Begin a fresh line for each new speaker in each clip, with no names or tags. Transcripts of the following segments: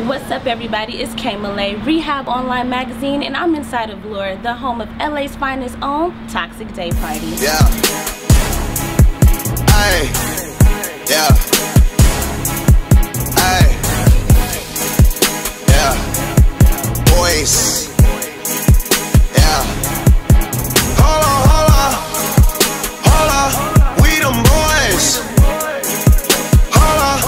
What's up, everybody? It's K Malay, Rehab Online Magazine, and I'm inside of Lure, the home of LA's finest own Toxic Day Party.
Yeah. Ay. Yeah. Ay. Yeah. Boys. Yeah. Hold on, hold on. Hold on. We them boys. Hold on.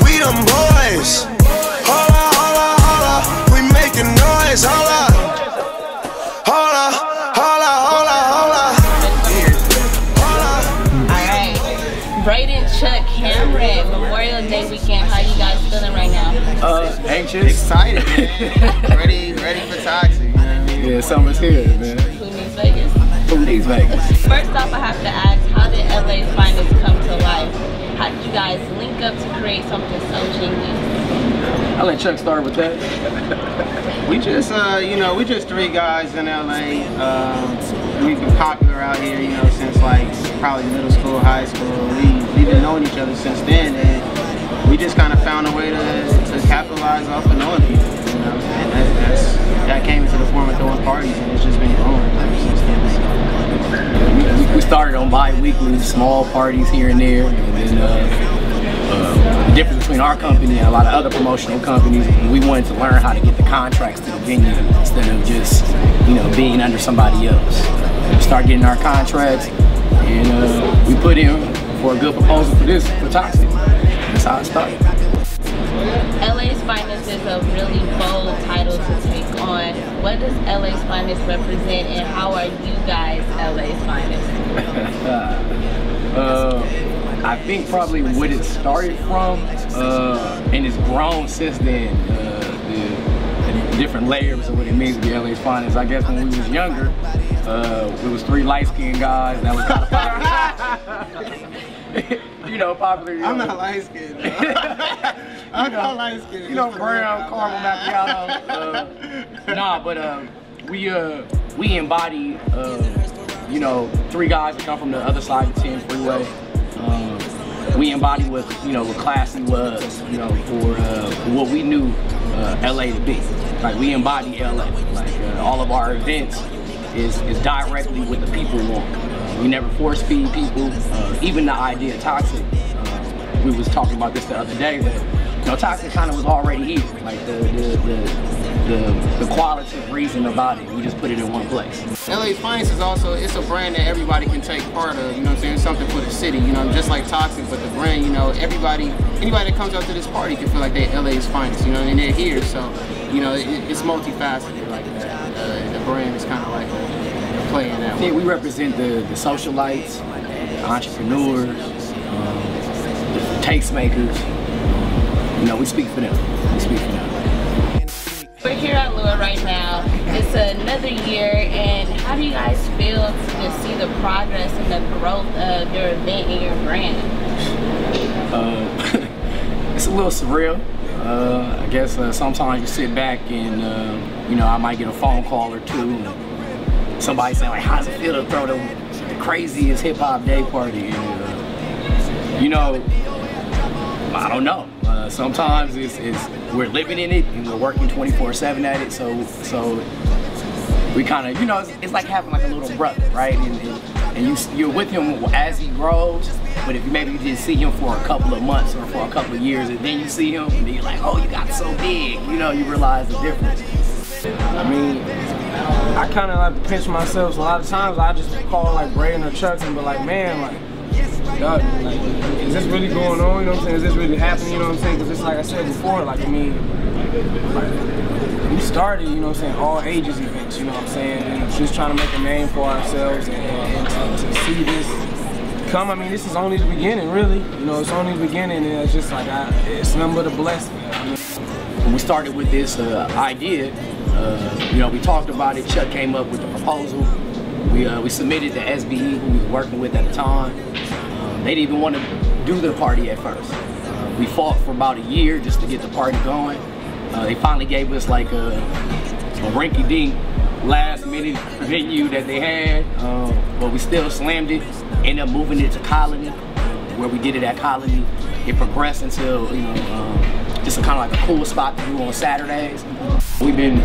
We them boys. Hold on, hold on, hold on. We making noise. Hold on. Hold on. Hold on, hold on, hold on.
Braden, Chuck, Cameron, Memorial Day weekend. How you guys feeling right now?
Anxious,
excited, man. ready for Toxic. You know what I mean?
Yeah, summer's here, man.
Who needs Vegas?
Who needs Vegas?
First off, I have to ask, how did LA's finest come to life? How did you guys link up to create something so genius?
I'll let Chuck start with that.
We just, we just three guys in LA. We've been popular out here, since like probably middle school, high school. We've been knowing each other since then, and we just kind of found a way to capitalize off of knowing people. And that came into the form of throwing parties, and it's just been growing ever since then.
We started on bi-weekly, small parties here and there, and then the difference between our company and a lot of other promotional companies, we wanted to learn how to get the contracts to the venue instead of just, being under somebody else. We started getting our contracts, and we put in for a good proposal for Toxic. That's how it started.
LA's Finest is a really bold title to take on. What does LA's Finest represent, and how are you guys LA's Finest?
I think probably what it started from, and it's grown since then, the different layers of what it means to be LA's Finest. I guess when we was younger, it was three light-skinned guys that was kind of popular. Popular.
I'm not light-skinned. I'm not light-skinned.
Brown, caramel macchiato. Nah, but we embody, three guys that come from the other side of the 10 freeway. We embody what classy was, for what we knew LA to be. Like, we embody LA. Like, all of our events is directly what the people want. We never force feed people. Even the idea of Toxic, we was talking about this the other day, that Toxic kind of was already here. Like the qualitative reason about it, we just put it in one place.
LA's Finest is also, it's a brand that everybody can take part of, it's something for the city, just like Toxic, but the brand, anybody that comes out to this party can feel like they're LA's Finest, and they're here, so, it's multifaceted like that. The brand is kind of like a play in that way.
Yeah, we represent the socialites, the entrepreneurs, the tastemakers. We speak for them. We speak for them.
We're here at Lure right now. It's another year, and how do you guys feel to just see the progress and the growth of your event and your brand?
It's a little surreal. I guess sometimes you sit back and I might get a phone call or two, and somebody saying like, "How's it feel to throw the craziest hip hop day party?" And I don't know. Sometimes we're living in it and we're working 24/7 at it. So we kind of, it's like having like a little brother, right? And you're with him as he grows. But if maybe you didn't see him for a couple of months or for a couple of years, and then you see him, and then you're like, oh, you got so big. You realize the difference.
I mean, I kind of like pinch myself. So a lot of times I just call like Braden or Chuck and be like, man, like, God, like, is this really going on? You know what I'm saying? Is this really happening? You know what I'm saying? Because it's like I said before, like, I mean, like, we started, all ages events, you know what I'm saying? And just trying to make a name for ourselves and to see this come. I mean, this is only the beginning, really. It's only the beginning, and it's just like, it's nothing but a blessing.
When we started with this idea, we talked about it. Chuck came up with the proposal. We submitted to SBE, who we were working with at the time. They didn't even want to do the party at first. We fought for about a year just to get the party going. They finally gave us like a rinky-dink last-minute venue that they had, but we still slammed it. Ended up moving it to Colony, where we did it at Colony. It progressed until just kind of like a cool spot to do on Saturdays. We've been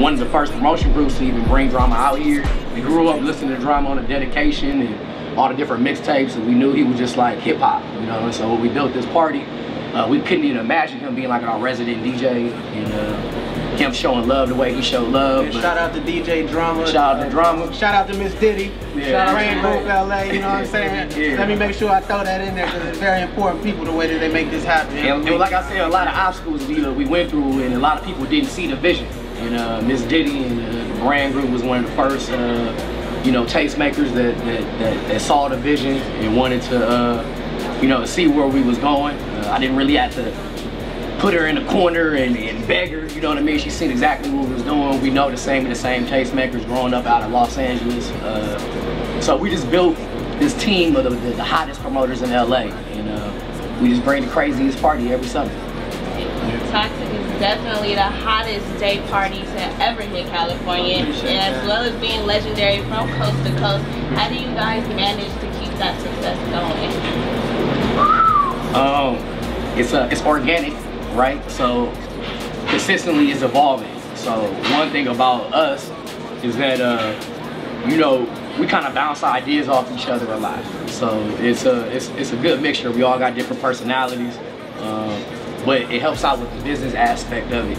one of the first promotion groups to even bring drama out here. We grew up listening to drama on the dedication and all the different mixtapes, and we knew he was just like hip hop, you know. And so when we built this party, we couldn't even imagine him being like our resident DJ and him showing love the way he showed love.
Yeah, shout out to DJ Drama.
Shout out to Drama.
Shout out to Miss Diddy.
Yeah.
Shout out to Rainbow LA, you know what I'm saying?
Yeah.
Let me make sure I throw that in there because it's very important people the way that they make this happen.
And like I said, a lot of obstacles we went through, and a lot of people didn't see the vision. And Miss Diddy and the brand group was one of the first you know, tastemakers that saw the vision and wanted to you know, see where we was going. I didn't really have to put her in the corner and beg her, you know what I mean? She seen exactly what we was doing. We know the same tastemakers growing up out of Los Angeles. So we just built this team of the hottest promoters in LA, and we just bring the craziest party every summer.
Toxic is definitely the hottest day party to ever hit California, and as well as being legendary from coast to coast. How do you guys manage to keep that success going?
It's organic, right? So consistently it's evolving. So one thing about us is that you know, we kind of bounce ideas off each other a lot. So it's a good mixture. We all got different personalities. But it helps out with the business aspect of it.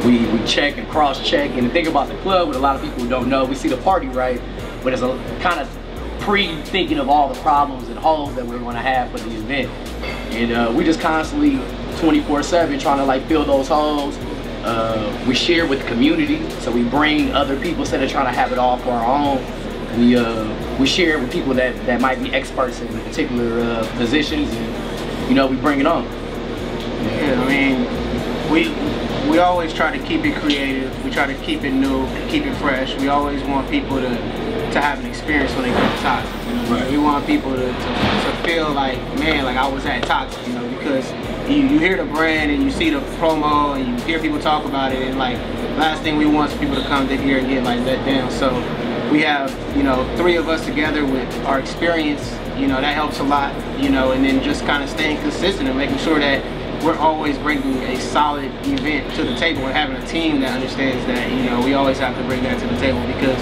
We check and cross-check, and the thing about the club, what a lot of people don't know, we see the party, right? But it's a kind of pre-thinking of all the problems and holes that we're going to have for the event. And we just constantly, 24/7, trying to like fill those holes. We share with the community, so we bring other people instead of trying to have it all for our own. We share with people that might be experts in particular positions, and you know, we bring it on.
Yeah, I mean, we always try to keep it creative. We try to keep it new, keep it fresh. We always want people to have an experience when they go to Toxic. You know? Right. We want people to feel like, man, like I was at Toxic, you know, because you hear the brand and you see the promo and you hear people talk about it, and like last thing we want is people to come to here and get like let down. So we have, you know, 3 of us together with our experience, you know, that helps a lot, you know, and then just kind of staying consistent and making sure that we're always bringing a solid event to the table and having a team that understands that, you know, we always have to bring that to the table because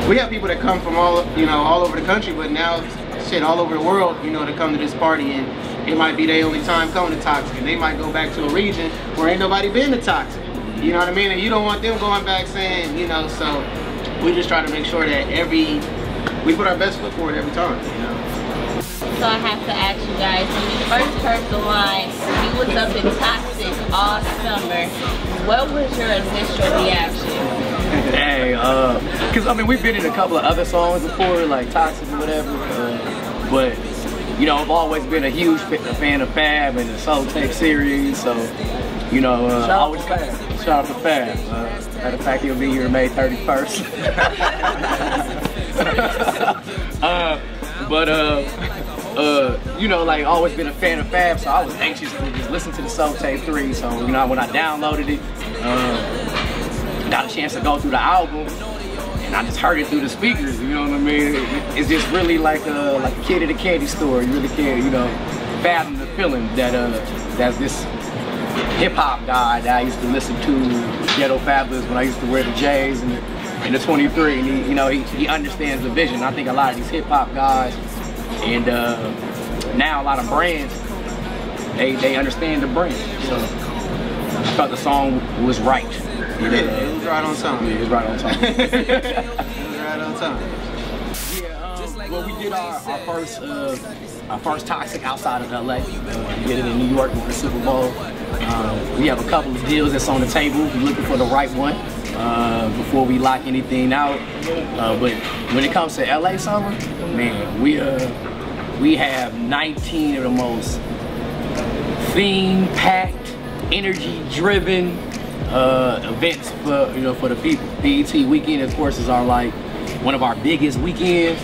we have people that come from all over the country, but now, shit, all over the world, you know, to come to this party, and it might be their only time coming to Toxic, and they might go back to a region where ain't nobody been to Toxic, you know what I mean? And you don't want them going back saying, you know, so we just try to make sure that we put our best foot forward every time, you know.
So I have to ask you guys, when you first heard the line, you was up in Toxic all summer, what was your initial reaction?
Hey, cause I mean, we've been in a couple of other songs before, like Toxic or whatever, but you know, I've always been a huge fan of Fab and the Soul Tape series, so you know, shout out to Fab. Matter of fact, he'll be here May 31st. You know, like always been a fan of Fab, so I was anxious to just listen to the Soul Tape 3. So you know, when I downloaded it, got a chance to go through the album, and I just heard it through the speakers. You know what I mean? It's just really like a kid at a candy store. You really can't, you know, fathom the feeling that that's this hip hop guy that I used to listen to, Ghetto Fabulous, when I used to wear the J's and the 23, and he, you know, he understands the vision. I think a lot of these hip hop guys and now a lot of brands, they understand the brand. So I thought the song was right.
It was right on time.
Yeah, it was right on time.
It was right on time.
Yeah, well, we did our first Toxic outside of LA. We did it in New York with the Super Bowl. We have a couple of deals that's on the table. We're looking for the right one before we lock anything out. But when it comes to LA summer, man, we have 19 of the most theme-packed, energy-driven events for the people. BET weekend, of course, is one of our biggest weekends.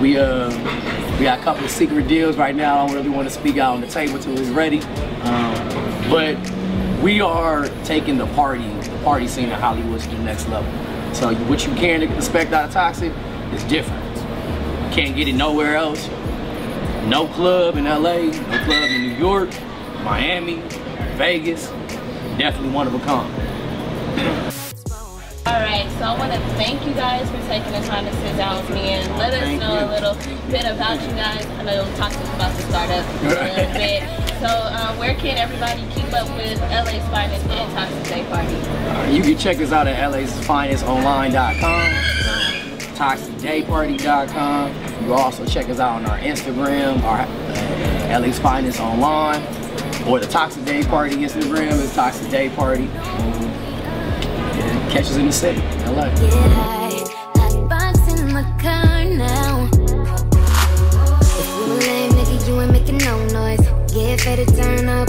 We got a couple of secret deals right now. I don't really want to speak out on the table until it's ready. But we are taking the party scene of Hollywood to the next level. So what you can expect out of Toxic is different. You can't get it nowhere else. No club in LA, no club in New York, Miami, Vegas, definitely one of a kind.
Alright, so I want to thank you guys for taking the time to sit down with me and let us know a little bit about you guys. I know we talked about the startup a little bit. So where can everybody keep up with LA's Finest and Toxic Day Party?
You can check us out at lasfinestonline.com, toxicdayparty.com. You can also check us out on our Instagram, our LA's Finest Online, or the Toxic Day Party Instagram is Toxic Day Party. Catch us in the city, LA.
Hot box in my car now. If you lame, nigga, you ain't making no noise. Get ready to turn up.